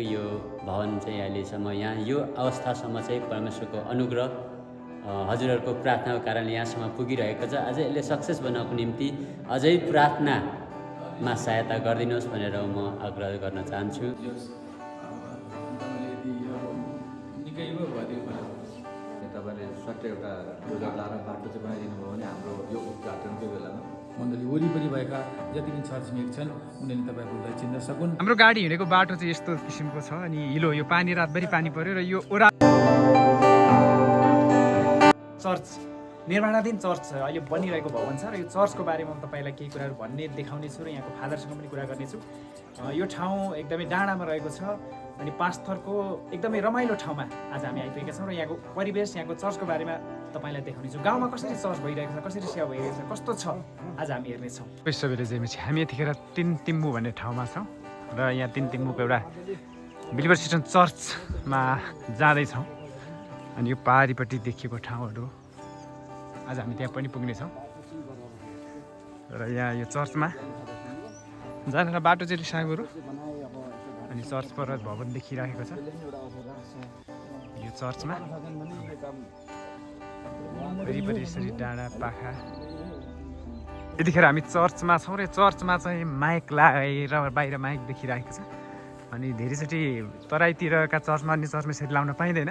यो भवन चाहिँ अहिलेसम्म यहाँ यो अवस्थासम्म चाहिँ परमेश्वरको अनुग्रह हजुरहरूको प्रार्थनाको कारणले यहाँसम्म पुगिरहेको छ। अझै यसले सक्सेस बनाउनको निम्ति अझै प्रार्थनामा सहायता गरिदिनुहोस् भनेर म आग्रह गर्न चाहन्छु। तपाईँले सट्टै एउटा लाएर बाटो चाहिँ बनाइदिनु भयो भने हाम्रो यो उद्घाटनको बेलामा मण्डली वरिपरि भएका जति पनि छरछिमेक छन् उनीहरूले तपाईँहरूलाई चिन्न सकुन्। हाम्रो गाडी हिँडेको बाटो चाहिँ यस्तो किसिमको छ अनि हिलो यो पानी रातभरि पानी पर्यो र यो ओरा चर्च निर्माणाधीन चर्च छ, अहिले बनिरहेको भवन छ र यो चर्चको बारेमा म तपाईँलाई केही कुराहरू भन्ने देखाउने छु र यहाँको फादरसँग पनि कुरा गर्नेछु। यो ठाउँ एकदमै डाँडामा रहेको छ अनि पास्थरको एकदमै रमाइलो ठाउँमा आज हामी आइपुगेका छौँ र यहाँको परिवेश यहाँको चर्चको बारेमा तपाईँलाई देखाउने छु। गाउँमा कसरी चर्च भइरहेको छ, कसरी सेवा भइरहेको छ, कस्तो छ आज हामी हेर्नेछौँ। विश्वबेले जयमसी हामी यतिखेर तिन तिम्बु भन्ने ठाउँमा छौँ र यहाँ तिन तिम्बुको एउटा बिलिभर सिस्टम चर्चमा जाँदैछौँ अनि यो पारिपट्टि देखिएको ठाउँहरू आज हामी त्यहाँ पनि पुग्नेछौँ र यहाँ यो चर्चमा जानेर बाटो चाहिँ रिसागुरु अनि चर्च पर भवन देखिरहेको छ। यो चर्चमा वरिपरि यसरी डाँडा पाखा। यतिखेर हामी चर्चमा छौँ र चर्चमा चाहिँ माइक लगाएर बाहिर माइक देखिरहेको छ अनि धेरैचोटि तराईतिरका चर्चमा अन्य चर्चमा यसरी लाउन पाइँदैन,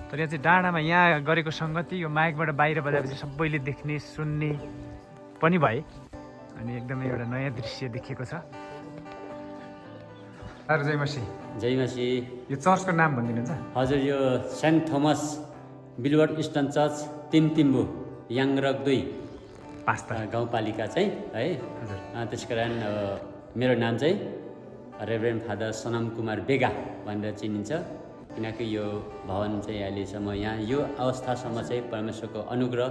तर यहाँ चाहिँ डाँडामा यहाँ गरेको सङ्गति यो माइकबाट बाहिर बजाएपछि सबैले देख्ने सुन्ने पनि भए अनि एकदमै एउटा नयाँ दृश्य देखिएको छ। जयमसी जयमसी। यो चर्चको नाम भनिदिनुहुन्छ? हजुर, यो सेन्ट थोमस बिलवर्ड इस्टर्न चर्च तिम्बु याङरक 2 पास्ता गाउँपालिका चाहिँ है। हजुर। त्यस कारण मेरो नाम चाहिँ रेभरेन्ड फादर सनम कुमार बेगा भनेर चिनिन्छ, किनकि यो भवन चाहिँ अहिलेसम्म यहाँ यो अवस्थासम्म चाहिँ परमेश्वरको अनुग्रह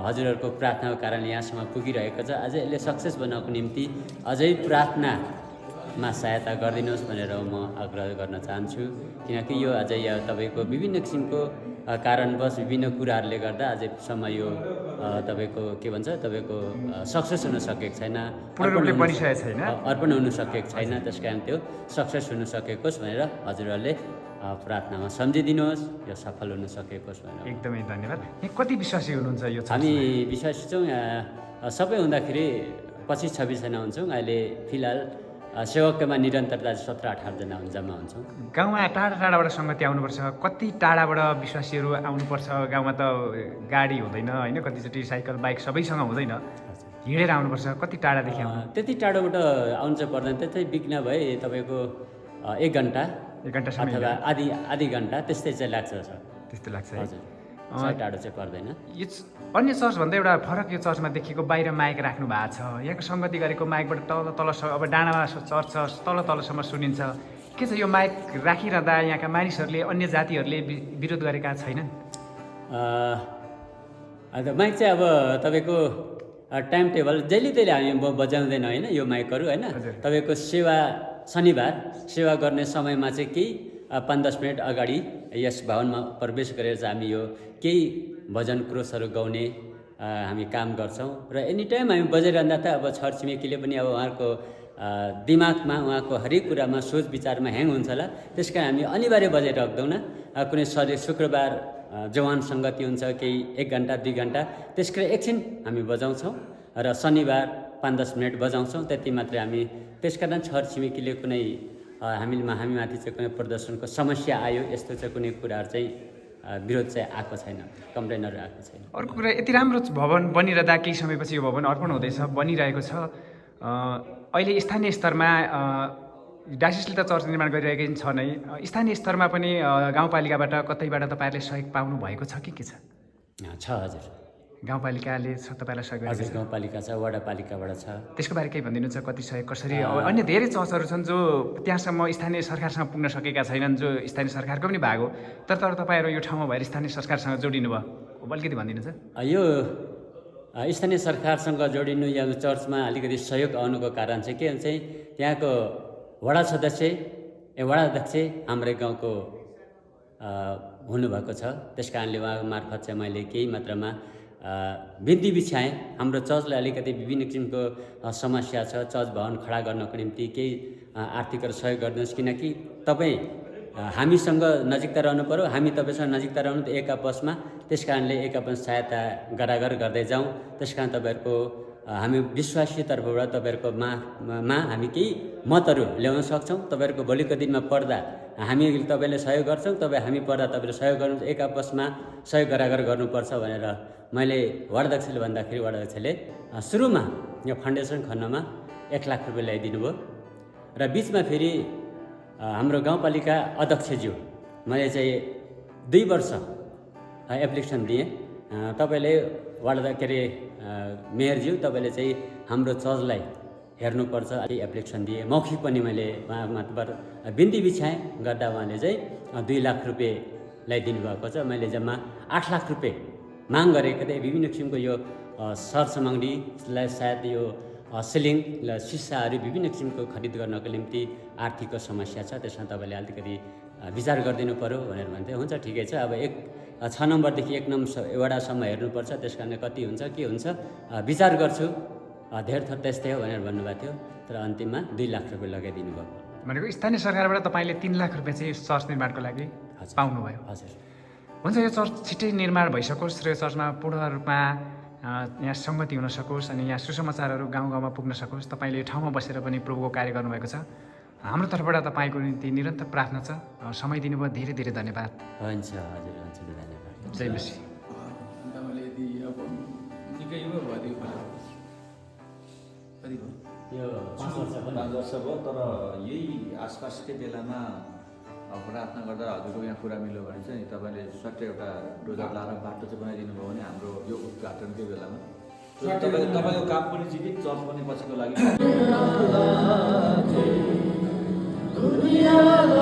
हजुरहरूको प्रार्थनाको कारणले यहाँसम्म पुगिरहेको छ। अझै यसले सक्सेस बनाउनको निम्ति अझै प्रार्थनामा सहायता गरिदिनुहोस् भनेर म आग्रह गर्न चाहन्छु, किनकि यो अझै तपाईँको विभिन्न किसिमको कारणवश विभिन्न कुराहरूले गर्दा अझैसम्म यो तपाईँको के भन्छ तपाईँको सक्सेस हुन सकेको छैन, अर्पण हुन सकेको छैन। त्यस कारण त्यो सक्सेस हुन सकेको होस् भनेर हजुरहरूले प्रार्थनामा सम्झिदिनुहोस्, यो सफल हुन सकेको होस् भनेर। एकदमै धन्यवाद। यहाँ कति विश्वासी हुनुहुन्छ? यो हामी विश्वासी छौँ सबै हुँदाखेरि 25-26 जना हुन्छौँ। अहिले फिलहाल सेवकमा निरन्तरता 17-18 जना जम्मा हुन्छौँ। गाउँमा टाढा टाढाबाट सङ्गति आउनुपर्छ, कति टाढाबाट विश्वासीहरू आउनुपर्छ? गाउँमा त गाडी हुँदैन होइन, कतिचोटि साइकल बाइक सबैसँग हुँदैन, हिँडेर आउनुपर्छ। कति टाढादेखि आउनु? त्यति टाढोबाट आउनु चाहिँ पर्दैन, त्यतै बिक्न भए तपाईँको 1 घन्टा अथवा आधी घन्टा त्यस्तै चाहिँ लाग्छ सर। त्यस्तो लाग्छ है? हजुर, साह्रै टाढो चाहिँ पर्दैन। यो अन्य चर्चभन्दा एउटा फरक यो चर्चमा देखिएको बाहिर माइक राख्नु भएको छ। यहाँको सङ्गति गरेको माइकबाट तल अब डाँडामा चर्च छ तलसम्म सुनिन्छ। के छ यो माइक राखिरहँदा यहाँका मानिसहरूले अन्य जातिहरूले विरोध गरेका छैनन्? माइक चाहिँ अब तपाईँको टाइम टेबल जहिले तहिले हामी बजाउँदैन होइन यो माइकहरू होइन। तपाईँको शनिबार सेवा गर्ने समयमा चाहिँ केही 5-10 मिनट अगाडि यस भवनमा प्रवेश गरेर चाहिँ हामी यो केही भजन क्रोसहरू गाउने हामी काम गर्छौँ र एनी टाइम हामी बजाइरहँदा त अब छरछिमेकीले पनि अब उहाँहरूको दिमागमा उहाँको हरेक कुरामा सोच विचारमा ह्याङ हुन्छ होला, त्यस कारण हामी अनिवार्य बजाइराख्दैनौँ। कुनै शुक्रबार जवान सङ्गति हुन्छ केही 1 घन्टा 2 घन्टा, त्यस कारण एकछिन हामी बजाउँछौँ र शनिबार 5-10 मिनट बजाउँछौँ, त्यति मात्रै हामी। त्यस कारण छरछिमेकीले कुनै हामीमाथि चाहिँ कुनै प्रदर्शनको समस्या आयो यस्तो चाहिँ कुनै कुराहरू चाहिँ विरोध चाहिँ आएको छैन, कम्प्लेनहरू आएको छैन। अर्को कुरा, यति राम्रो भवन बनिरहँदा केही समयपछि यो भवन अर्पण हुँदैछ, बनिरहेको छ। अहिले स्थानीय स्तरमा डायसिसले त चर्च निर्माण गरिरहेकै छ नै, स्थानीय स्तरमा पनि गाउँपालिकाबाट कतैबाट तपाईँहरूले सहयोग पाउनु भएको छ कि के छ? हजुर, गाउँपालिकाले तपाईँलाई सहयोग गरेको छ? गाउँपालिका छ, वडापालिकाबाट छ। त्यसको बारे केही भनिदिनुहुन्छ? कति सहयोग कसरी? अब अन्य धेरै चर्चहरू छन् जो त्यहाँसम्म स्थानीय सरकारसँग पुग्न सकेका छैनन्, जो स्थानीय सरकारको पनि भाग हो, तर तपाईँहरू यो ठाउँमा भएर स्थानीय सरकारसँग जोडिनु भयो, अलिकति भनिदिनुहुन्छ? यो स्थानीय सरकारसँग जोडिनु या चर्चमा अलिकति सहयोग आउनुको कारण चाहिँ के हुन्छ, त्यहाँको वडा अध्यक्ष हाम्रै गाउँको हुनुभएको छ, त्यस कारणले उहाँको मार्फत चाहिँ मैले केही मात्रामा बिन्ती बिछ्याएँ। हाम्रो चर्चलाई अलिकति विभिन्न किसिमको समस्या छ, चर्च भवन खडा गर्नको निम्ति केही आर्थिक सहयोग गरिदिनुहोस्, किनकि तपाईँ हामीसँग नजिकता रहनु पऱ्यो, हामी तपाईँसँग नजिकता रहनु त एक आपसमा, त्यस कारणले एक आपस सहायता गरागर गर्दै जाउँ। त्यस कारण तपाईँहरूको हामी विश्वासी तर्फबाट तपाईँहरूको मा हामी केही मतहरू ल्याउन सक्छौँ। तपाईँहरूको भोलिको दिनमा पढ्दा हामी तपाईँले सहयोग गर्छौँ, हामी पढ्दा तपाईँले सहयोग गर्नु, एक आपसमा सहयोग गरागर गर्नुपर्छ भनेर मैले वार्डाध्यक्षले भन्दाखेरि वार्डाध्यक्षले सुरुमा यो फाउन्डेसन खन्नमा 1 लाख रुपियाँ ल्याइदिनु भयो। र बिचमा फेरि हाम्रो गाउँपालिका अध्यक्षज्यू मैले चाहिँ 2 वर्ष एप्लिकेसन दिएँ। तपाईँले के अरे मेयरज्यू तपाईँले चाहिँ हाम्रो चर्चलाई हेर्नुपर्छ, एप्लिकेसन दिएँ। मौखिक पनि मैले उहाँबाट बिन्ती बिछ्याएँ गर्दा उहाँले चाहिँ 2 लाख रुपियाँ ल्याइदिनु भएको छ। मैले जम्मा 8 लाख रुपियाँ माग गरेको थिएँ। विभिन्न किसिमको यो सरसामग्रीलाई सायद यो सिलिङ र सिसाहरू विभिन्न किसिमको खरिद गर्नको निम्ति आर्थिक समस्या छ, त्यसमा तपाईँले अलिकति विचार गरिदिनु पऱ्यो भनेर भन्थ्यो। हुन्छ ठिकै छ, अब 6 नम्बरदेखि 1 नम्बर वडासम्म हेर्नुपर्छ, त्यस कारणले कति हुन्छ के हुन्छ विचार गर्छु, धेरै थोर त्यस्तै हो भनेर भन्नुभएको थियो। तर अन्तिममा 2 लाख रुपियाँ लगाइदिनु भयो। भनेको स्थानीय सरकारबाट तपाईँले 3 लाख रुपियाँ चाहिँ चर्च निर्माणको लागि पाउनुभयो। हजुर, हुन्छ, यो चर्च छिट्टै निर्माण भइसकोस् र यो चर्चमा पूर्ण रूपमा यहाँ सङ्गति हुन सकोस् अनि यहाँ सुसमाचारहरू गाउँ गाउँमा पुग्न सकोस्। तपाईँले यो ठाउँमा बसेर पनि प्रभुको कार्य गर्नुभएको छ। हाम्रो तर्फबाट तपाईँको निम्ति निरन्तर प्रार्थना छ। समय दिनुभयो, धेरै धेरै धन्यवाद। हुन्छ हजुर, हुन्छ, धन्यवाद। जय मसी। तपाईँले यदि अब निकै भयो त्यो कति भयो यो 5 वर्ष भयो। 5 वर्ष भयो। तर यही आसपासकै बेलामा प्रार्थना गर्दा हजुरको यहाँ कुरा मिल्यो भने चाहिँ तपाईँले सट्टै एउटा डोजर लाएर बाटो चाहिँ बनाइदिनु भयो भने हाम्रो यो उद्घाटनकै बेलामा तपाईँको काम पनि जीवित, चर्च पनि पछिको लागि Hallelujah.